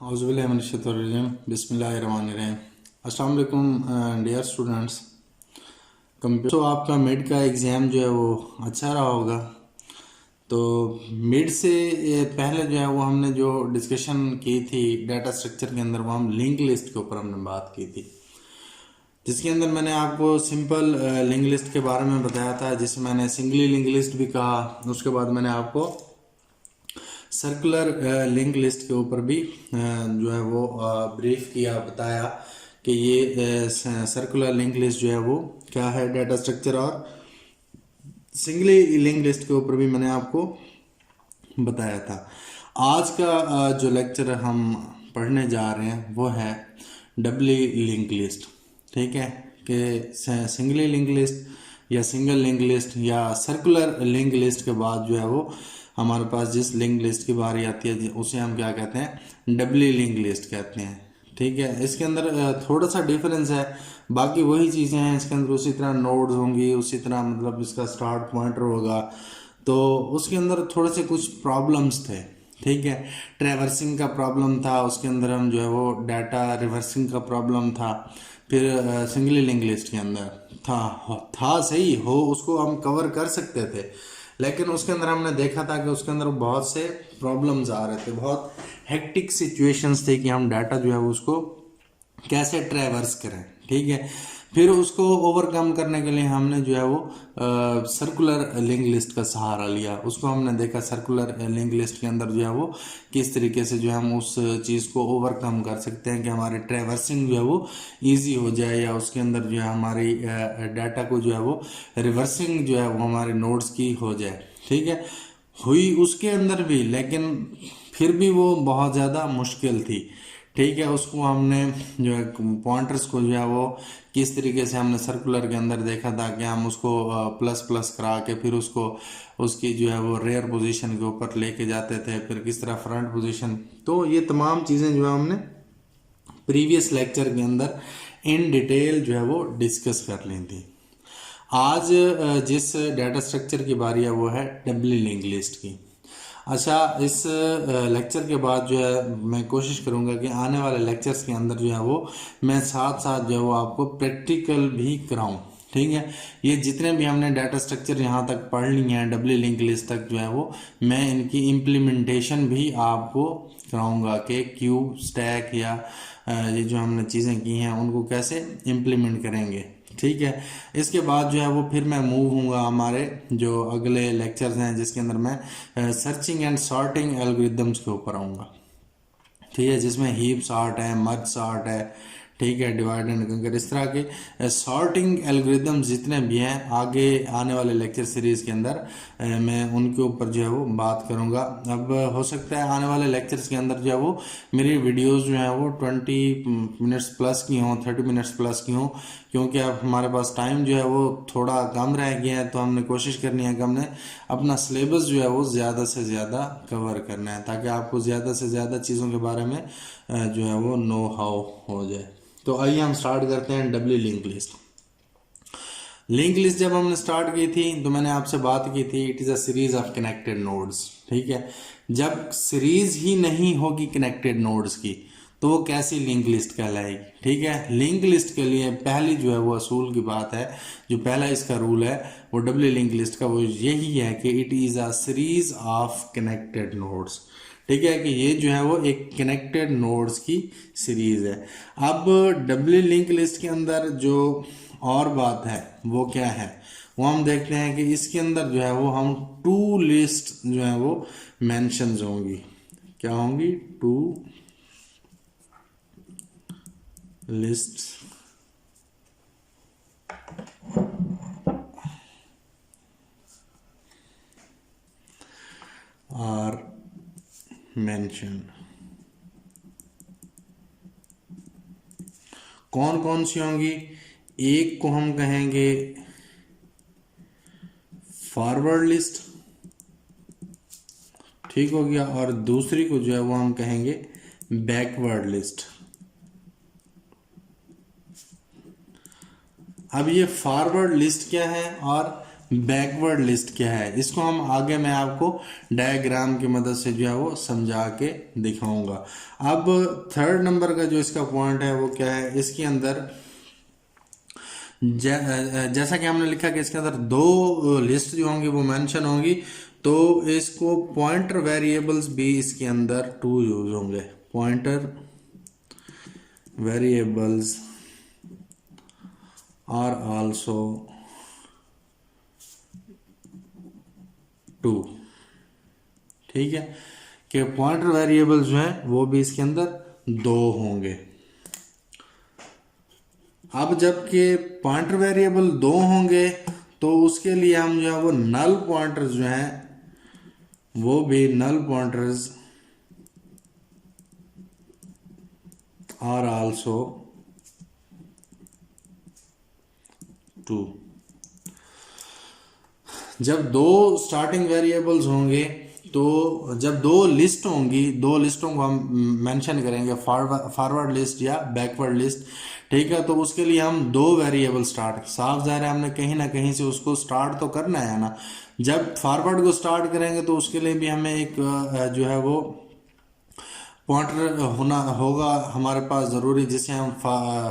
औज़ुबिल्लाहिमिनश्शैतानिर्रजीम बिस्मिल्लाहिर्रहमानिर्रहीम। अस्सलाम वालेकुम डियर स्टूडेंट्स। कंप्यूटर तो आपका मिड का एग्ज़ाम जो है वो अच्छा रहा होगा। तो मिड से पहले जो है वो हमने जो डिस्कशन की थी डाटा स्ट्रक्चर के अंदर, वो हम लिंक लिस्ट के ऊपर हमने बात की थी, जिसके अंदर मैंने आपको सिंपल लिंक लिस्ट के बारे में बताया था, जिसे मैंने सिंगली लिंक लिस्ट भी कहा। उसके बाद मैंने आपको सर्कुलर लिंक लिस्ट के ऊपर भी जो है वो ब्रीफ किया, बताया कि ये सर्कुलर लिंक लिस्ट जो है वो क्या है डाटा स्ट्रक्चर, और सिंगली लिंक लिस्ट के ऊपर भी मैंने आपको बताया था। आज का जो लेक्चर हम पढ़ने जा रहे हैं वो है डबली लिंक लिस्ट। ठीक है, कि सिंगली लिंक लिस्ट या सिंगल लिंक लिस्ट या सर्कुलर लिंक लिस्ट के बाद जो है वो हमारे पास जिस लिंक लिस्ट की बारी आती है उसे हम क्या कहते हैं, डबली लिंक लिस्ट कहते हैं। ठीक है, इसके अंदर थोड़ा सा डिफरेंस है, बाकी वही चीज़ें हैं। इसके अंदर उसी तरह नोड्स होंगी, उसी तरह मतलब इसका स्टार्ट पॉइंटर होगा, तो उसके अंदर थोड़े से कुछ प्रॉब्लम्स थे। ठीक है, ट्रैवर्सिंग का प्रॉब्लम था, उसके अंदर हम जो है वो डाटा रिवर्सिंग का प्रॉब्लम था। फिर सिंगली लिंक लिस्ट के अंदर था सही हो, उसको हम कवर कर सकते थे, लेकिन उसके अंदर हमने देखा था कि उसके अंदर बहुत से प्रॉब्लम्स आ रहे थे, बहुत हेक्टिक सिचुएशंस थे कि हम डाटा जो है वो उसको कैसे ट्रैवर्स करें। ठीक है, फिर उसको ओवरकम करने के लिए हमने जो है वो सर्कुलर लिंक लिस्ट का सहारा लिया। उसको हमने देखा सर्कुलर लिंक लिस्ट के अंदर जो है वो किस तरीके से जो है हम उस चीज़ को ओवरकम कर सकते हैं कि हमारी ट्रैवर्सिंग जो है वो ईजी हो जाए, या उसके अंदर जो है हमारी डाटा को जो है वो रिवर्सिंग जो है वो हमारे नोड्स की हो जाए। ठीक है, हुई उसके अंदर भी, लेकिन फिर भी वो बहुत ज़्यादा मुश्किल थी। ठीक है, उसको हमने जो है पॉइंटर्स को जो है वो किस तरीके से हमने सर्कुलर के अंदर देखा था कि हम उसको प्लस प्लस करा के फिर उसको उसकी जो है वो रेयर पोजीशन के ऊपर लेके जाते थे, फिर किस तरह फ्रंट पोजीशन। तो ये तमाम चीज़ें जो है हमने प्रीवियस लेक्चर के अंदर इन डिटेल जो है वो डिस्कस कर ली थी। आज जिस डाटा स्ट्रक्चर की बारी है वो है डबली लिंक लिस्ट की। अच्छा, इस लेक्चर के बाद जो है मैं कोशिश करूंगा कि आने वाले लेक्चर्स के अंदर जो है वो मैं साथ साथ जो है वो आपको प्रैक्टिकल भी कराऊं। ठीक है, ये जितने भी हमने डाटा स्ट्रक्चर यहाँ तक पढ़ लिए हैं डबली लिंक लिस्ट तक जो है वो मैं इनकी इम्प्लीमेंटेशन भी आपको कराऊंगा कि क्यूब स्टैक या ये जो हमने चीज़ें की हैं उनको कैसे इम्प्लीमेंट करेंगे। ठीक है, इसके बाद जो है वो फिर मैं मूव हूँगा हमारे जो अगले लेक्चर्स हैं, जिसके अंदर मैं सर्चिंग एंड सॉर्टिंग एल्गोरिदम्स के ऊपर आऊँगा। ठीक है, जिसमें हीप सॉर्ट है, मर्ज सॉर्ट है, ठीक है, डिवाइड एंड कंकर, इस तरह के सॉर्टिंग एल्गोरिदम जितने भी हैं आगे आने वाले लेक्चर सीरीज के अंदर मैं उनके ऊपर जो है वो बात करूंगा। अब हो सकता है आने वाले लेक्चर्स के अंदर जो है वो मेरी वीडियोस जो है वो 20 मिनट्स प्लस की हों, 30 मिनट्स प्लस की हों, क्योंकि अब हमारे पास टाइम जो है वो थोड़ा कम रह गया है। तो हमने कोशिश करनी है कि हमने अपना सिलेबस जो है वो ज़्यादा से ज़्यादा कवर करना है, ताकि आपको ज़्यादा से ज़्यादा चीज़ों के बारे में जो है वो नो हाउ हो जाए। तो आइए हम स्टार्ट करते हैं डबली लिंक लिस्ट। लिंक लिस्ट जब हमने स्टार्ट की थी तो मैंने आपसे बात की थी it is a series of connected nodes. ठीक है, जब सीरीज ही नहीं होगी कनेक्टेड नोड्स की तो वो कैसी लिंक लिस्ट कहलाएगी। ठीक है, लिंक लिस्ट के लिए पहली जो है वो असूल की बात है, जो पहला इसका रूल है वो डबली लिंक लिस्ट का वो यही है कि it is a series of connected nodes. ठीक है, कि ये जो है वो एक कनेक्टेड नोड्स की सीरीज है। अब डबली लिंक लिस्ट के अंदर जो और बात है वो क्या है, वो हम देखते हैं कि इसके अंदर जो है वो हम टू लिस्ट जो है वो मेंशंस होंगी। क्या होंगी? Two lists are mention. कौन कौन सी होंगी? एक को हम कहेंगे फॉरवर्ड लिस्ट, ठीक हो गया, और दूसरी को जो है वो हम कहेंगे बैकवर्ड लिस्ट। अब ये फॉरवर्ड लिस्ट क्या है और बैकवर्ड लिस्ट क्या है, इसको हम आगे मैं आपको डायग्राम की मदद से जो है वो समझा के दिखाऊंगा। अब थर्ड नंबर का जो इसका पॉइंट है वो क्या है, इसके अंदर जैसा कि हमने लिखा कि इसके अंदर दो लिस्ट जो होंगी वो मेंशन होंगी, तो इसको पॉइंटर वेरिएबल्स भी इसके अंदर 2 यूज होंगे। पॉइंटर वेरिएबल्स आर आल्सो 2, ठीक है, कि पॉइंटर वेरिएबल्स जो है वो भी इसके अंदर 2 होंगे। अब जबकि पॉइंटर वेरिएबल 2 होंगे तो उसके लिए हम जो है वो नल पॉइंटर्स जो हैं वो भी नल पॉइंटर्स आर आल्सो 2। जब 2 स्टार्टिंग वेरिएबल्स होंगे तो जब 2 लिस्ट होंगी, 2 लिस्टों को हम मेंशन करेंगे, फॉरवर्ड लिस्ट या बैकवर्ड लिस्ट, ठीक है, तो उसके लिए हम 2 वेरिएबल स्टार्ट, साफ जाहिर है हमने कहीं ना कहीं से उसको स्टार्ट तो करना है ना। जब फॉरवर्ड को स्टार्ट करेंगे तो उसके लिए भी हमें एक जो है वो पॉइंटर होना होगा हमारे पास ज़रूरी, जिसे हम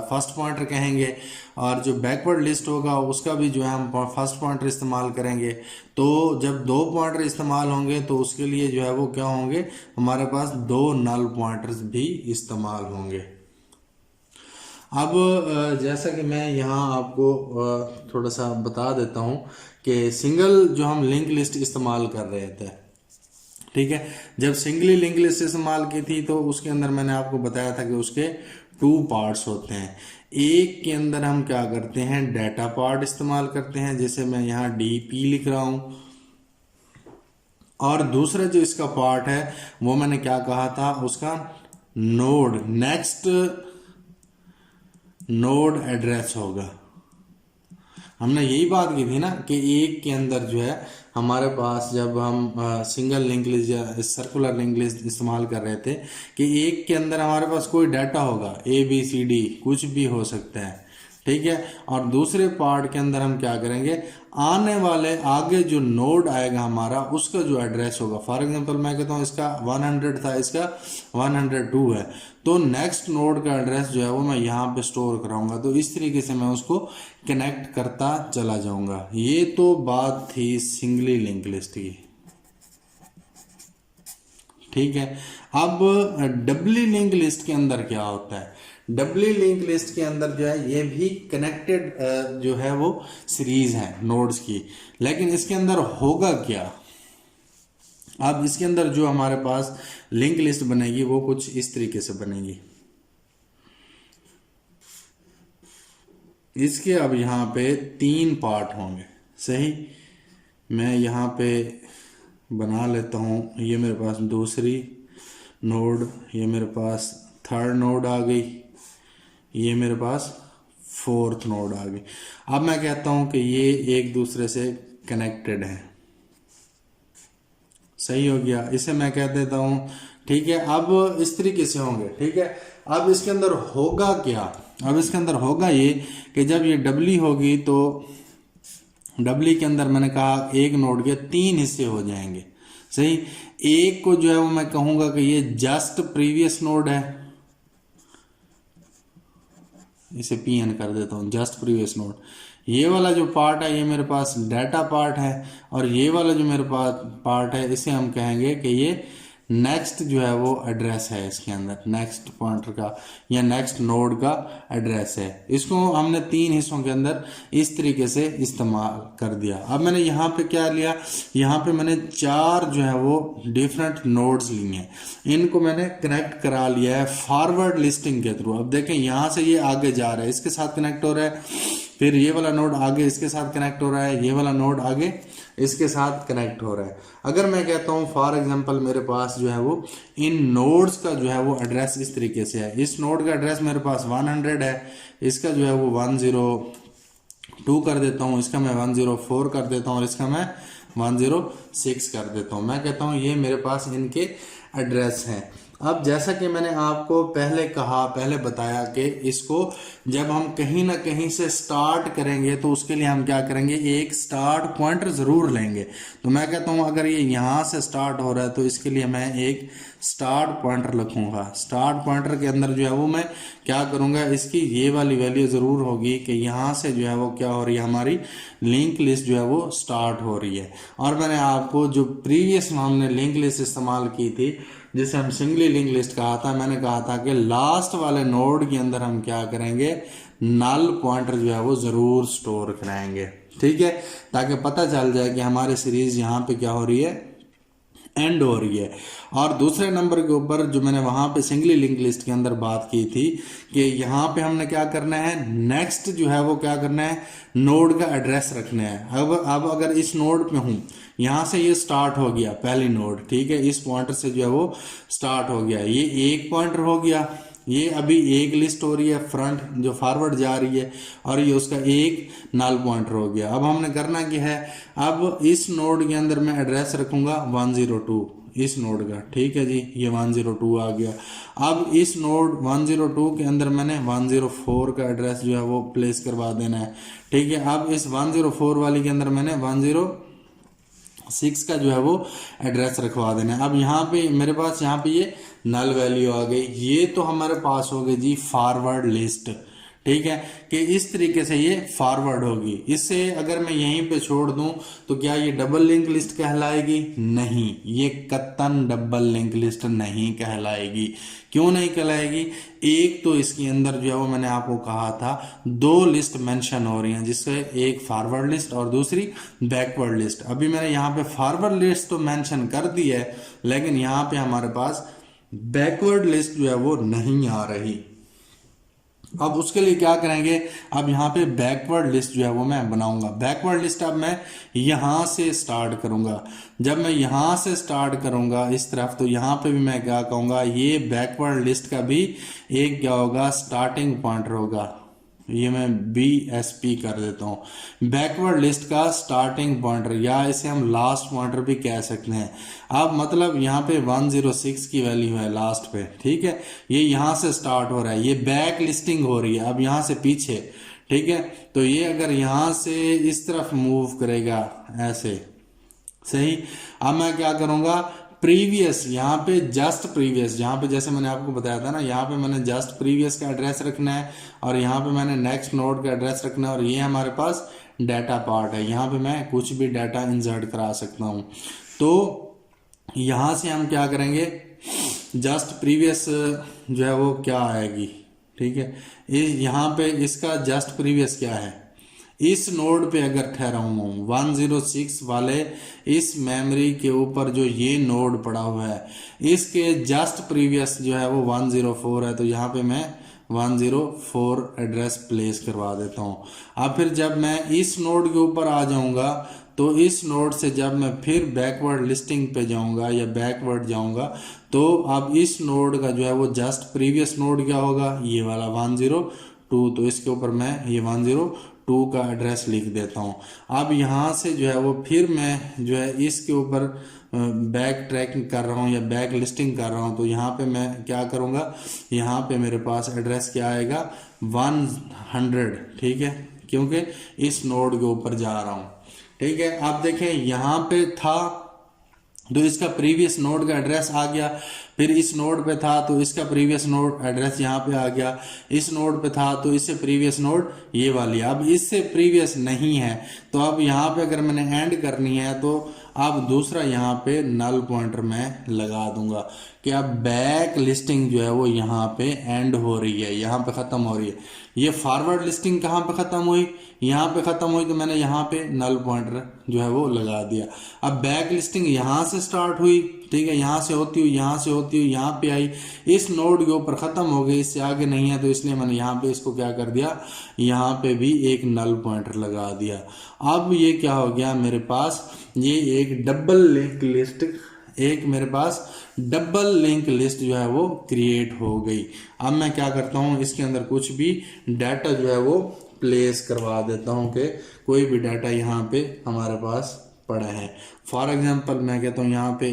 फर्स्ट पॉइंटर कहेंगे, और जो बैकवर्ड लिस्ट होगा उसका भी जो है हम फर्स्ट पॉइंटर इस्तेमाल करेंगे। तो जब 2 पॉइंटर इस्तेमाल होंगे तो उसके लिए जो है वो क्या होंगे, हमारे पास 2 नल पॉइंटर्स भी इस्तेमाल होंगे। अब जैसा कि मैं यहाँ आपको थोड़ा सा बता देता हूँ कि सिंगल जो हम लिंक लिस्ट इस्तेमाल कर रहे थे, ठीक है, जब सिंगली लिंक लिस्ट इस्तेमाल की थी तो उसके अंदर मैंने आपको बताया था कि उसके 2 पार्ट्स होते हैं। एक के अंदर हम क्या करते हैं, डाटा पार्ट इस्तेमाल करते हैं, जैसे मैं यहाँ डीपी लिख रहा हूँ, और दूसरा जो इसका पार्ट है वो मैंने क्या कहा था, उसका नोड, नेक्स्ट नोड एड्रेस होगा। हमने यही बात की थी ना कि एक के अंदर जो है हमारे पास, जब हम सिंगल लिंक लिस्ट या सर्कुलर लिंक लिस्ट इस्तेमाल कर रहे थे, कि एक के अंदर हमारे पास कोई डाटा होगा, ABCD कुछ भी हो सकता है, ठीक है, और दूसरे पार्ट के अंदर हम क्या करेंगे, आने वाले आगे जो नोड आएगा हमारा उसका जो एड्रेस होगा, फॉर एग्जांपल मैं कहता हूँ इसका 100 था, इसका 102 है, तो नेक्स्ट नोड का एड्रेस जो है वो मैं यहाँ पे स्टोर कराऊंगा। तो इस तरीके से मैं उसको कनेक्ट करता चला जाऊंगा। ये तो बात थी सिंगली लिंक लिस्ट की, ठीक है। अब डबली लिंक लिस्ट के अंदर क्या होता है, डबली लिंक लिस्ट के अंदर जो है ये भी कनेक्टेड जो है वो सीरीज है नोड्स की, लेकिन इसके अंदर होगा क्या, अब इसके अंदर जो हमारे पास लिंक लिस्ट बनेगी वो कुछ इस तरीके से बनेगी। इसके अब यहाँ पे 3 पार्ट होंगे, सही, मैं यहाँ पे बना लेता हूँ, ये मेरे पास दूसरी नोड, ये मेरे पास थर्ड नोड आ गई, ये मेरे पास फोर्थ नोड आ गई। अब मैं कहता हूँ कि ये एक दूसरे से कनेक्टेड है, सही हो गया, इसे मैं कह देता हूँ, ठीक है। अब इस तरीके से होंगे, ठीक है। अब इसके अंदर होगा क्या, अब इसके अंदर होगा ये कि जब ये डबली होगी तो डबली के अंदर मैंने कहा एक नोड के 3 हिस्से हो जाएंगे, सही। एक को जो है वो मैं कहूंगा कि ये जस्ट प्रीवियस नोड है, इसे PN कर देता हूं, जस्ट प्रीवियस नोड। ये वाला जो पार्ट है ये मेरे पास डाटा पार्ट है, और ये वाला जो मेरे पास पार्ट है इसे हम कहेंगे कि ये नेक्स्ट जो है वो एड्रेस है, इसके अंदर नेक्स्ट पॉइंटर का या नेक्स्ट नोड का एड्रेस है। इसको हमने 3 हिस्सों के अंदर इस तरीके से इस्तेमाल कर दिया। अब मैंने यहाँ पे क्या लिया, यहाँ पे मैंने 4 जो है वो डिफरेंट नोड्स लिए हैं, इनको मैंने कनेक्ट करा लिया है फॉरवर्ड लिस्टिंग के थ्रू। अब देखें यहाँ से ये आगे जा रहा है, इसके साथ कनेक्ट हो रहा है, फिर ये वाला नोड आगे इसके साथ कनेक्ट हो रहा है, ये वाला नोड आगे इसके साथ कनेक्ट हो रहा है। अगर मैं कहता हूँ फॉर एग्जांपल मेरे पास जो है वो इन नोड्स का जो है वो एड्रेस इस तरीके से है, इस नोड का एड्रेस मेरे पास 100 है, इसका जो है वो 102 कर देता हूँ, इसका मैं 104 कर देता हूँ, और इसका मैं 106 कर देता हूँ। मैं कहता हूँ ये मेरे पास इनके एड्रेस हैं। अब जैसा कि मैंने आपको पहले बताया कि इसको जब हम कहीं ना कहीं से स्टार्ट करेंगे तो उसके लिए हम क्या करेंगे, एक स्टार्ट पॉइंटर ज़रूर लेंगे। तो मैं कहता हूँ अगर ये यहाँ से स्टार्ट हो रहा है तो इसके लिए मैं एक स्टार्ट पॉइंटर रखूँगा। स्टार्ट पॉइंटर के अंदर जो है वो मैं क्या करूँगा, इसकी ये वाली वैल्यू ज़रूर होगी कि यहाँ से जो है वो क्या हो रही है, हमारी लिंक लिस्ट जो है वो स्टार्ट हो रही है। और मैंने आपको जो प्रीवियस हमने लिंक लिस्ट इस्तेमाल की थी जिसे हम सिंगली लिंक लिस्ट कहा था, मैंने कहा था कि लास्ट वाले नोड के अंदर हम क्या करेंगे, नल पॉइंटर जो है वो जरूर स्टोर कराएंगे, ठीक है, ताकि पता चल जाए कि हमारी सीरीज यहाँ पे क्या हो रही है, एंड हो रही है। और दूसरे नंबर के ऊपर जो मैंने वहां पे सिंगली लिंक लिस्ट के अंदर बात की थी कि यहाँ पे हमने क्या करना है, नेक्स्ट जो है वो क्या करना है, नोड का एड्रेस रखना है। अब अगर इस नोड पे हूँ, यहाँ से ये स्टार्ट हो गया पहली नोड, ठीक है, इस पॉइंटर से जो है वो स्टार्ट हो गया, ये एक पॉइंटर हो गया, ये अभी एक लिस्ट हो रही है फ्रंट जो फॉरवर्ड जा रही है, और ये उसका एक नल पॉइंटर हो गया। अब हमने करना क्या है, अब इस नोड के अंदर मैं एड्रेस रखूंगा 102 इस नोड का, ठीक है जी, ये 102 आ गया। अब इस नोड 102 के अंदर मैंने 104 का एड्रेस जो है वो प्लेस करवा देना है, ठीक है। अब इस 104 वाली के अंदर मैंने 106 का जो है वो एड्रेस रखवा देना है। अब यहाँ पे मेरे पास यहाँ पे ये नल वैल्यू आ गई, ये तो हमारे पास हो गई जी फॉरवर्ड लिस्ट, ठीक है, कि इस तरीके से ये फॉरवर्ड होगी। इससे अगर मैं यहीं पे छोड़ दूं तो क्या ये डबल लिंक लिस्ट कहलाएगी? नहीं, ये कतन डबल लिंक लिस्ट नहीं कहलाएगी। क्यों नहीं कहलाएगी? एक तो इसके अंदर जो है वो मैंने आपको कहा था दो लिस्ट मेंशन हो रही हैं, जिससे एक फॉरवर्ड लिस्ट और दूसरी बैकवर्ड लिस्ट। अभी मैंने यहाँ पे फॉरवर्ड लिस्ट तो मेंशन कर दी है, लेकिन यहाँ पे हमारे पास बैकवर्ड लिस्ट जो है वो नहीं आ रही। अब उसके लिए क्या करेंगे, अब यहाँ पे बैकवर्ड लिस्ट जो है वो मैं बनाऊंगा। बैकवर्ड लिस्ट अब मैं यहाँ से स्टार्ट करूंगा। जब मैं यहाँ से स्टार्ट करूंगा इस तरफ, तो यहाँ पे भी मैं क्या कहूंगा, ये बैकवर्ड लिस्ट का भी एक क्या होगा, स्टार्टिंग पॉइंटर होगा। ये मैं BSP कर देता हूँ, बैकवर्ड लिस्ट का स्टार्टिंग पॉइंटर, या इसे हम लास्ट पॉइंटर भी कह सकते हैं। अब मतलब यहाँ पे 106 की वैल्यू है लास्ट पे, ठीक है, ये यहाँ से स्टार्ट हो रहा है, ये बैक लिस्टिंग हो रही है अब यहाँ से पीछे, ठीक है। तो ये अगर यहाँ से इस तरफ मूव करेगा ऐसे, सही। अब मैं क्या करूँगा, प्रीवियस यहाँ पे जस्ट प्रीवियस, जहाँ पे जैसे मैंने आपको बताया था ना, यहाँ पे मैंने जस्ट प्रीवियस का एड्रेस रखना है, और यहाँ पे मैंने नेक्स्ट नोड का एड्रेस रखना है, और ये हमारे पास डाटा पार्ट है, यहाँ पे मैं कुछ भी डाटा इंसर्ट करा सकता हूँ। तो यहाँ से हम क्या करेंगे, जस्ट प्रीवियस जो है वो क्या आएगी, ठीक है, यहाँ पे इसका जस्ट प्रीवियस क्या है, इस नोड पे अगर ठहरा हूँ 106 वाले इस मेमोरी के ऊपर जो ये नोड पड़ा हुआ है, इसके जस्ट प्रीवियस जो है वो 104 है, तो यहाँ पे मैं 104 एड्रेस प्लेस करवा देता हूँ। अब फिर जब मैं इस नोड के ऊपर आ जाऊँगा, तो इस नोड से जब मैं फिर बैकवर्ड लिस्टिंग पे जाऊँगा या बैकवर्ड जाऊँगा, तो अब इस नोड का जो है वो जस्ट प्रीवियस नोड क्या होगा, ये वाला 102, तो इसके ऊपर मैं ये 102 का एड्रेस लिख देता हूँ। अब यहाँ से जो है वो फिर मैं जो है इसके ऊपर बैक ट्रैकिंग कर रहा हूँ या बैक लिस्टिंग कर रहा हूँ, तो यहाँ पे मैं क्या करूँगा, यहाँ पे मेरे पास एड्रेस क्या आएगा, 100, ठीक है, क्योंकि इस नोड के ऊपर जा रहा हूँ, ठीक है। आप देखें यहाँ पे था तो इसका प्रीवियस नोड का एड्रेस आ गया, फिर इस नोड पे था तो इसका प्रीवियस नोड एड्रेस यहाँ पे आ गया, इस नोड पे था तो इससे प्रीवियस नोड ये वाली, अब इससे प्रीवियस नहीं है, तो अब यहाँ पे अगर मैंने एंड करनी है तो अब दूसरा यहाँ पे नल पॉइंटर मैं लगा दूंगा कि अब बैक लिस्टिंग जो है वो यहाँ पे एंड हो रही है, यहाँ पे खत्म हो रही है। ये फॉरवर्ड लिस्टिंग कहाँ पे खत्म हुई, यहाँ पे खत्म हुई, तो मैंने यहाँ पे नल पॉइंटर जो है वो लगा दिया। अब बैक लिस्टिंग यहाँ से स्टार्ट हुई, ठीक है, यहाँ से होती हुई यहाँ से होती हुई यहाँ पे आई, इस नोड के ऊपर खत्म हो गई, इससे आगे नहीं है, तो इसलिए मैंने यहाँ पे इसको क्या कर दिया, यहाँ पे भी एक नल पॉइंटर लगा दिया। अब ये क्या हो गया मेरे पास, ये एक डबल लिंक लिस्ट, एक मेरे पास डबल लिंक लिस्ट जो है वो क्रिएट हो गई। अब मैं क्या करता हूँ, इसके अंदर कुछ भी डाटा जो है वो प्लेस करवा देता हूँ कि कोई भी डाटा यहाँ पे हमारे पास पड़ा है। फॉर एग्जांपल मैं कहता हूँ यहाँ पे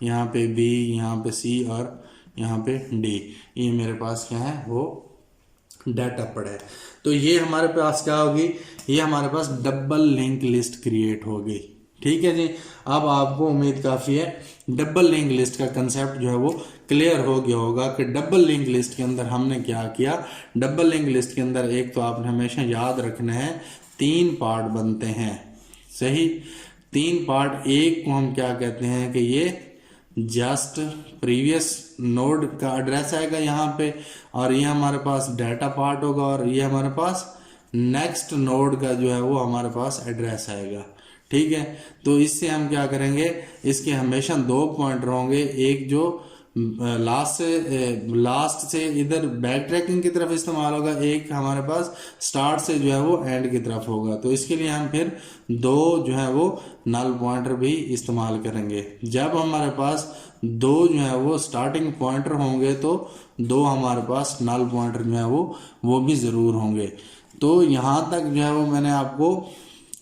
यहाँ पे बी, यहाँ पे सी और यहाँ पे डी, ये मेरे पास क्या है वो डाटा पड़ा है। तो ये हमारे पास क्या होगी, ये हमारे पास डबल लिंक लिस्ट क्रिएट होगी। ठीक है जी। अब आपको उम्मीद काफ़ी है डबल लिंक लिस्ट का कंसेप्ट जो है वो क्लियर हो गया होगा कि डबल लिंक लिस्ट के अंदर हमने क्या किया। डबल लिंक लिस्ट के अंदर एक तो आपने हमेशा याद रखना है 3 पार्ट बनते हैं, सही। 3 पार्ट, एक को हम क्या कहते हैं कि ये जस्ट प्रीवियस नोड का एड्रेस आएगा यहाँ पे, और ये हमारे पास डाटा पार्ट होगा, और ये हमारे पास नेक्स्ट नोड का जो है वो हमारे पास एड्रेस आएगा। ठीक है। तो इससे हम क्या करेंगे, इसके हमेशा 2 पॉइंटर होंगे, एक जो लास्ट से इधर बैक ट्रैकिंग की तरफ इस्तेमाल होगा, एक हमारे पास स्टार्ट से जो है वो एंड की तरफ होगा। तो इसके लिए हम फिर 2 जो है वो नल पॉइंटर भी इस्तेमाल करेंगे। जब हमारे पास 2 जो है वो स्टार्टिंग पॉइंटर होंगे तो 2 हमारे पास नल पॉइंटर जो है वो भी ज़रूर होंगे। तो यहाँ तक जो है वो मैंने आपको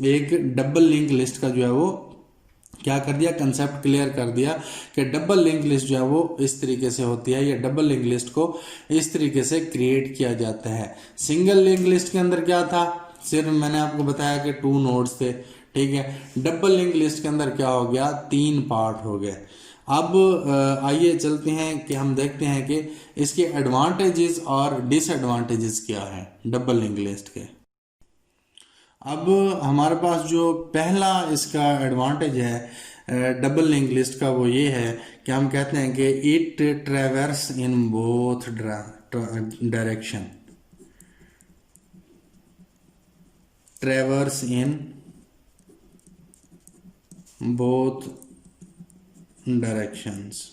एक डबल लिंक लिस्ट का जो है वो क्या कर दिया, कंसेप्ट क्लियर कर दिया कि डबल लिंक लिस्ट जो है वो इस तरीके से होती है, या डबल लिंक लिस्ट को इस तरीके से क्रिएट किया जाता है। सिंगल लिंक लिस्ट के अंदर क्या था, सिर्फ मैंने आपको बताया कि 2 नोड्स थे। ठीक है। डबल लिंक लिस्ट के अंदर क्या हो गया, 3 पार्ट हो गए। अब आइए चलते हैं कि हम देखते हैं कि इसके एडवांटेजेस और डिसएडवांटेजेस क्या है डबल लिंक लिस्ट के। अब हमारे पास जो पहला इसका एडवांटेज है डबल लिंक लिस्ट का, वो ये है कि हम कहते हैं कि it ट्रेवर्स in both direction, ट्रेवर्स in both directions.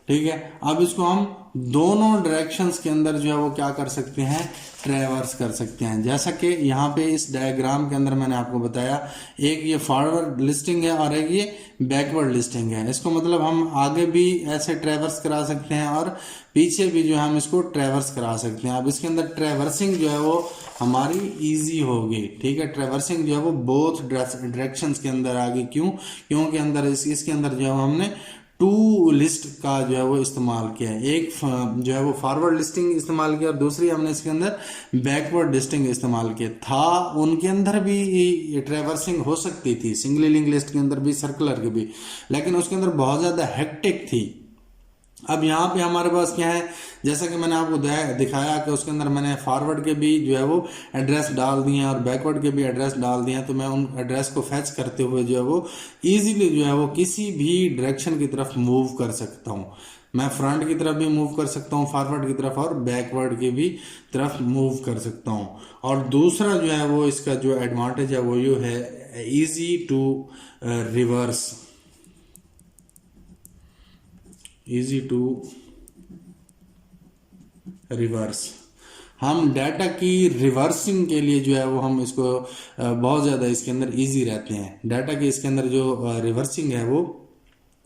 ठीक है। अब इसको हम दोनों डायरेक्शंस के अंदर जो है वो क्या कर सकते हैं, ट्रेवर्स कर सकते हैं। जैसा कि यहाँ पे इस डायग्राम के अंदर मैंने आपको बताया, एक ये फॉरवर्ड लिस्टिंग है और एक ये बैकवर्ड लिस्टिंग है। इसको मतलब हम आगे भी ऐसे ट्रेवर्स करा सकते हैं और पीछे भी जो है हम इसको ट्रेवर्स करा सकते हैं। अब इसके अंदर ट्रेवर्सिंग जो है वो हमारी इजी होगी। ठीक है। ट्रेवर्सिंग जो है वो बोथ डायरेक्शंस के अंदर आगे, क्योंकि अंदर इसके अंदर जो है हमने 2 लिस्ट का जो है वो इस्तेमाल किया है। एक जो है वो फॉरवर्ड लिस्टिंग इस्तेमाल किया और दूसरी हमने इसके अंदर बैकवर्ड लिस्टिंग इस्तेमाल किया था। उनके अंदर भी ट्रेवर्सिंग हो सकती थी, सिंगल लिंक लिस्ट के अंदर भी, सर्कुलर के भी, लेकिन उसके अंदर बहुत ज़्यादा हेक्टिक थी। अब यहाँ पे हमारे पास क्या है, जैसा कि मैंने आपको दिखाया कि उसके अंदर मैंने फॉरवर्ड के भी जो है वो एड्रेस डाल दिए हैं और बैकवर्ड के भी एड्रेस डाल दिए हैं। तो मैं उन एड्रेस को फैच करते हुए जो है वो इजीली जो है वो किसी भी डायरेक्शन की तरफ मूव कर सकता हूँ। मैं फ्रंट की तरफ भी मूव कर सकता हूँ फॉरवर्ड की तरफ, और बैकवर्ड की भी तरफ मूव कर सकता हूँ। और दूसरा जो है वो इसका जो एडवांटेज है वो ये है easy to reverse, easy to reverse. हम डाटा की रिवर्सिंग के लिए जो है वो हम इसको बहुत ज़्यादा इसके अंदर इजी रहते हैं। डाटा की इसके अंदर जो रिवर्सिंग है वो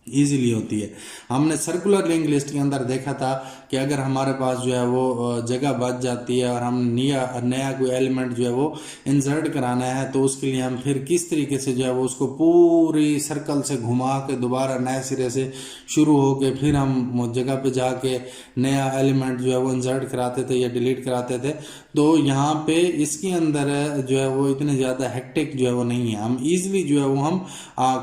इजीली होती है। हमने सर्कुलर लिंक लिस्ट के अंदर देखा था कि अगर हमारे पास जो है वो जगह बच जाती है और हम नया कोई एलिमेंट जो है वो इंसर्ट कराना है, तो उसके लिए हम फिर किस तरीके से जो है वो उसको पूरी सर्कल से घुमा के दोबारा नए सिरे से शुरू होके फिर हम जगह पे जाके नया एलिमेंट जो है वो इंसर्ट कराते थे या डिलीट कराते थे। तो यहाँ पे इसके अंदर जो है वो इतने ज़्यादा हेक्टिक जो है वो नहीं है। हम इजीली जो है वो हम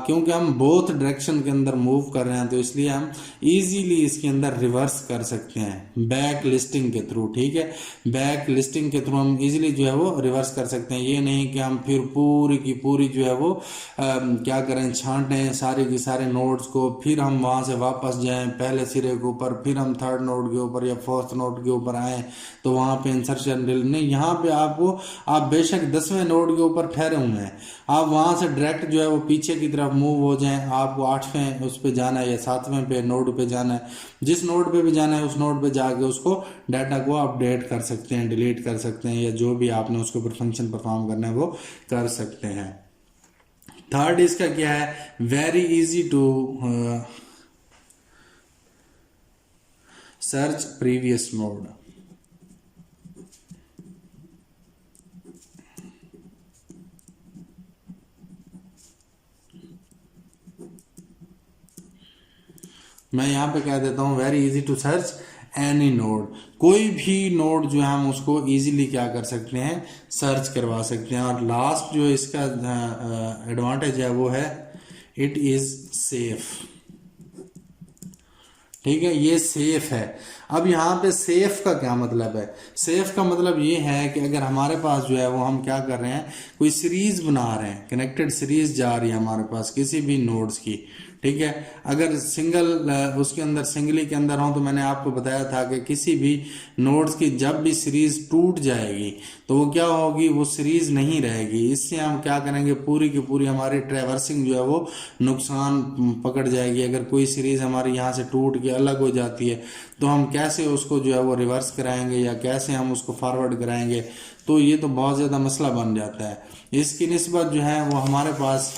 क्योंकि हम बोथ डायरेक्शन के अंदर मूव कर रहे हैं, तो इसलिए हम इजीली इसके अंदर रिवर्स कर सकते हैं बैक लिस्टिंग के थ्रू। ठीक है। बैक लिस्टिंग के थ्रू हम इजीली जो है वो रिवर्स कर सकते हैं। ये नहीं कि हम फिर पूरी की पूरी जो है वो क्या करें, छांटें सारे के सारे नोड्स को, फिर हम वहां से वापस जाएं पहले सिरे के ऊपर, फिर हम थर्ड नोड के ऊपर या फोर्थ नोड के ऊपर आए तो वहां पे इंसर्शन नहीं। यहाँ पे आपको, आप बेशक 10वें नोड के ऊपर ठहरे हुए हैं, आप वहां से डायरेक्ट जो है वो पीछे की तरफ मूव हो जाएं। आपको 8वें उस पे जाना है या 7वें पे नोड पे जाना है, जिस नोड पे भी जाना है उस नोड पे जाके उसको डाटा को अपडेट कर सकते हैं, डिलीट कर सकते हैं, या जो भी आपने उसके ऊपर फंक्शन परफॉर्म करना है वो कर सकते हैं। थर्ड इसका क्या है, very easy to search previous node. मैं यहाँ पे कह देता हूँ very easy to search any node, कोई भी नोड जो है हम उसको इजीली क्या कर सकते हैं, सर्च करवा सकते हैं। और लास्ट जो इसका एडवांटेज है वो है इट इज सेफ। ठीक है, ये सेफ है। अब यहाँ पे सेफ का क्या मतलब है, सेफ का मतलब ये है कि अगर हमारे पास जो है वो हम क्या कर रहे हैं, कोई सीरीज बना रहे हैं, कनेक्टेड सीरीज जा रही है हमारे पास किसी भी नोड्स की, ठीक है। अगर सिंगल उसके अंदर सिंगली के अंदर हो तो मैंने आपको बताया था कि किसी भी नोड्स की जब भी सीरीज टूट जाएगी तो वो क्या होगी, वो सीरीज नहीं रहेगी। इससे हम क्या करेंगे, पूरी की पूरी हमारी ट्रेवर्सिंग जो है वो नुकसान पकड़ जाएगी। अगर कोई सीरीज हमारी यहाँ से टूट के अलग हो जाती है तो हम कैसे उसको जो है वो रिवर्स कराएंगे या कैसे हम उसको फॉरवर्ड कराएंगे, तो ये तो बहुत ज़्यादा मसला बन जाता है। इसकी निस्बत जो है वो हमारे पास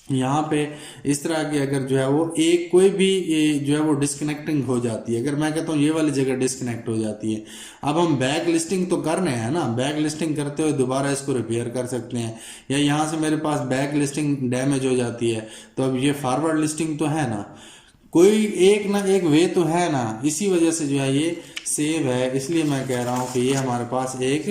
यहाँ पे इस तरह की अगर जो है वो एक कोई भी जो है वो डिस्कनेक्टिंग हो जाती है, अगर मैं कहता हूँ ये वाली जगह डिस्कनेक्ट हो जाती है, अब हम बैक लिस्टिंग तो कर रहे हैं ना, बैक लिस्टिंग करते हुए दोबारा इसको रिपेयर कर सकते हैं। या यहाँ से मेरे पास बैक लिस्टिंग डैमेज हो जाती है तो अब ये फॉरवर्ड लिस्टिंग तो है ना, कोई एक ना एक वे तो है ना, इसी वजह से जो है ये सेफ है। इसलिए मैं कह रहा हूँ कि ये हमारे पास एक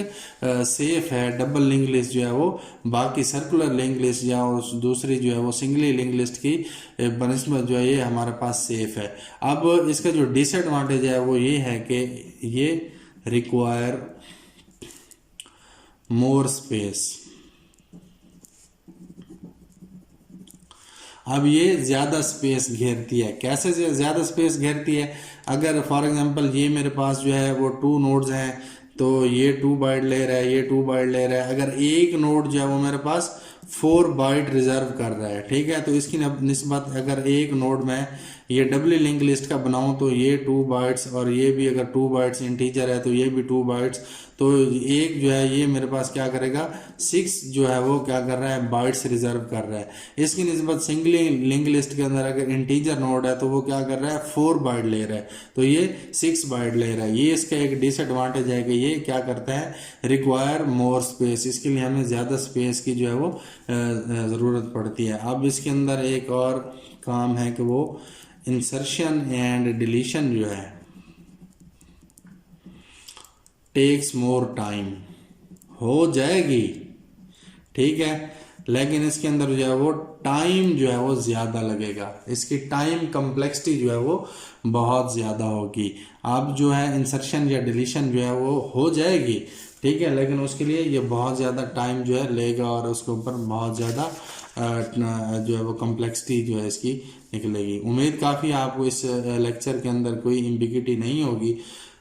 सेफ है। डबल लिंक लिस्ट जो है वो बाकी सर्कुलर लिंक लिस्ट या उस दूसरी जो है वो सिंगली लिंक लिस्ट की बनस्बत जो है ये हमारे पास सेफ है। अब इसका जो डिसएडवांटेज है वो ये है कि ये रिक्वायर मोर स्पेस। अब ये ज़्यादा स्पेस घेरती है। कैसे ज़्यादा स्पेस घेरती है, अगर फॉर एग्जांपल ये मेरे पास जो है वो 2 नोड्स हैं तो ये 2 बाइट ले रहा है, ये 2 बाइट ले रहा है। अगर एक नोड जो है वो मेरे पास 4 बाइट रिजर्व कर रहा है, ठीक है, तो इसकी निस्बत अगर एक नोड में ये डबली लिंक लिस्ट का बनाऊं तो ये 2 बाइट्स और ये भी अगर 2 बाइट्स इंटीजर है तो ये भी 2 बाइट्स, तो एक जो है ये मेरे पास क्या करेगा 6 जो है वो क्या कर रहा है बाइट्स रिजर्व कर रहा है। इसकी निस्बत सिंगली लिंक लिस्ट के अंदर अगर इंटीजर नोड है तो वो क्या कर रहा है 4 बाइट ले रहा है, तो ये 6 बाइट ले रहा है। ये इसका एक डिसएडवांटेज है कि ये क्या करता है रिक्वायर मोर स्पेस, इसके लिए हमें ज़्यादा स्पेस की जो है वो ज़रूरत पड़ती है। अब इसके अंदर एक और काम है कि वो इंसर्शन एंड डिलीशन जो है टेक्स मोर टाइम, हो जाएगी ठीक है, लेकिन इसके अंदर जो है वो टाइम जो है वो ज़्यादा लगेगा, इसकी टाइम कम्प्लेक्सिटी जो है वो बहुत ज़्यादा होगी। अब जो है इंसर्शन या डिलीशन जो है वो हो जाएगी ठीक है, लेकिन उसके लिए ये बहुत ज़्यादा टाइम जो है लेगा और उसके ऊपर बहुत ज़्यादा जो है वो कम्प्लेक्सिटी जो है इसकी निकलेगी। उम्मीद काफ़ी आपको इस लेक्चर के अंदर कोई एम्बिग्युइटी नहीं होगी।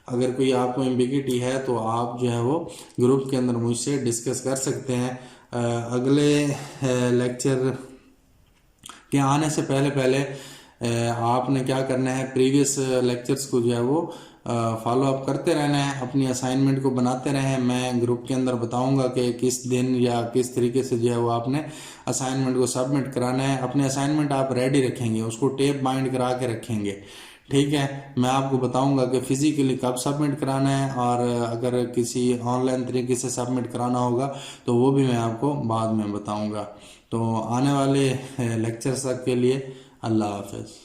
अगर कोई आपको एम्बिग्युइटी है तो आप जो है वो ग्रुप के अंदर मुझसे डिस्कस कर सकते हैं। अगले लेक्चर के आने से पहले आपने क्या करना है, प्रीवियस लेक्चर्स को जो है वो फॉलो अप करते रहना है, अपनी असाइनमेंट को बनाते रहें। मैं ग्रुप के अंदर बताऊंगा कि किस दिन या किस तरीके से जो है वो आपने असाइनमेंट को सबमिट कराना है। अपने असाइनमेंट आप रेडी रखेंगे, उसको टेप बाइंड करा के रखेंगे ठीक है। मैं आपको बताऊंगा कि फिजिकली कब सबमिट कराना है और अगर किसी ऑनलाइन तरीके से सबमिट कराना होगा तो वो भी मैं आपको बाद में बताऊंगा। तो आने वाले लेक्चर्स तक के लिए अल्लाह हाफ़िज़।